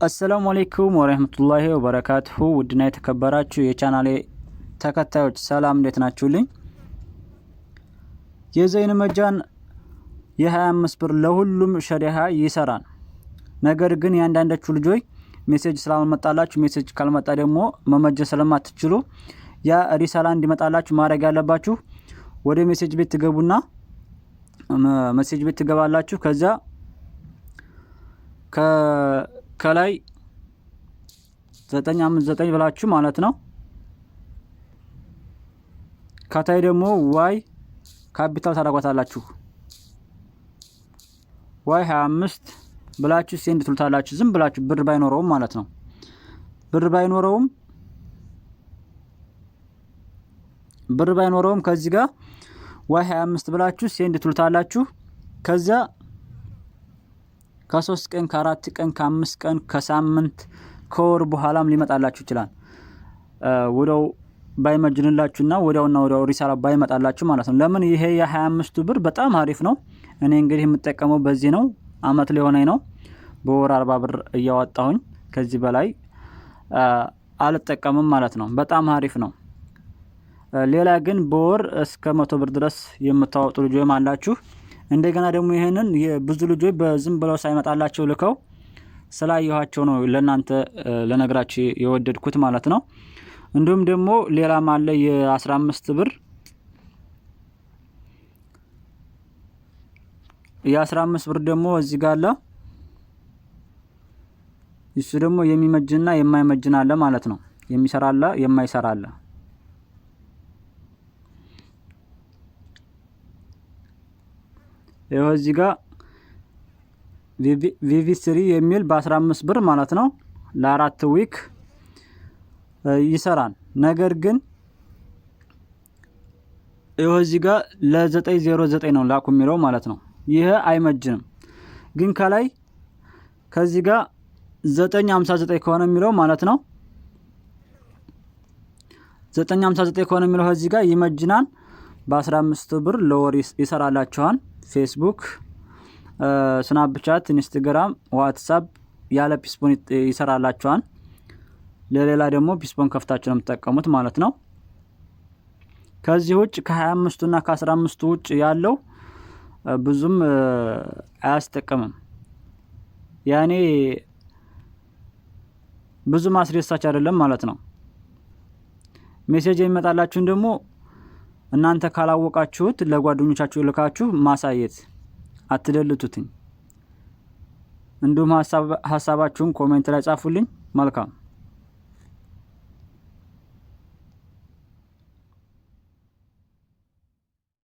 አሰላሙ አለይኩም ወራህመቱላሂ ወበረካቱሁ ውድና የተከበራችሁ የቻናሌ ተከታዮች ሰላም እንዴት ናችሁልኝ? የዘይን መጃን የ25 ብር ለሁሉም ሸሪሃ ይሰራል። ነገር ግን ያንዳንዳችሁ ልጆች ሜሴጅ ስላልመጣላችሁ ሜሴጅ ካልመጣ ደግሞ መመጀን ስለማትችሉ ያ ሪሳላ እንዲመጣላችሁ ማረግ ያለባችሁ ወደ ሜሴጅ ቤት ትገቡና ሜሴጅ ቤት ትገባላችሁ። ከዛ ከላይ 959 ብላችሁ ማለት ነው። ከታይ ደግሞ ዋይ ካፒታል ታደርጓታላችሁ። Y25 ብላችሁ ሴንድ ትሉታላችሁ። ዝም ብላችሁ ብር ባይኖረውም ማለት ነው። ብር ባይኖረውም ከዚህ ጋር Y25 ብላችሁ ሴንድ ትሉታላችሁ። ከዛ ከ3 ቀን ከ4 ቀን ከ5 ቀን ከሳምንት ከወር በኋላም ሊመጣላችሁ ይችላል። ወዳው ባይመጅንላችሁና ወዳው ሪሳላ ባይመጣላችሁ ማለት ነው። ለምን ይሄ የ25 ብር በጣም አሪፍ ነው። እኔ እንግዲህ የምጠቀመው በዚህ ነው። አመት ሊሆነኝ ነው። በወር 40 ብር እያወጣሁኝ ከዚህ በላይ አልጠቀምም ማለት ነው። በጣም አሪፍ ነው። ሌላ ግን በወር እስከ 100 ብር ድረስ የምታወጡ ልጆች አላችሁ። እንደገና ደግሞ ይሄንን ብዙ ልጆች በዝም ብለው ሳይመጣላቸው ልከው ስላየኋቸው ነው ለናንተ ለነግራችሁ የወደድኩት ማለት ነው። እንዲሁም ደግሞ ሌላ ማለ የ15 ብር የ15 ብር ደግሞ እዚህ ጋር አለ። እሱ ደግሞ የሚመጅንና የማይመጅን አለ ማለት ነው። የሚሰራ አለ፣ የማይሰራ አለ። ይሄው እዚህ ጋር VV3 የሚል በ15 ብር ማለት ነው ለ4 ዊክ ይሰራል። ነገር ግን ይሄው እዚህ ጋር ለ909 ነው ላኩ የሚለው ማለት ነው። ይሄ አይመጅንም። ግን ከላይ ከዚህ ጋር 959 ከሆነ የሚለው ማለት ነው 959 ከሆነ የሚለው እዚህ ጋር ይመጅናል። በ15 ብር ለወር ይሰራላችኋል። ፌስቡክ፣ ስናፕቻት፣ ኢንስታግራም፣ ዋትስአፕ ያለ ፒስፖን ይሰራላችኋል። ለሌላ ደግሞ ፒስፖን ከፍታችሁ ነው የምትጠቀሙት ማለት ነው። ከዚህ ውጭ ከ25 እና ከ15 ውጭ ያለው ብዙም አያስጠቅምም። ያኔ ብዙ ማስደሳች አይደለም ማለት ነው። ሜሴጅ የሚመጣላችሁን ደግሞ እናንተ ካላወቃችሁት ለጓደኞቻችሁ ልካችሁ ማሳየት አትደልቱትኝ። እንዲሁም ሐሳባችሁን ኮሜንት ላይ ጻፉልኝ። መልካም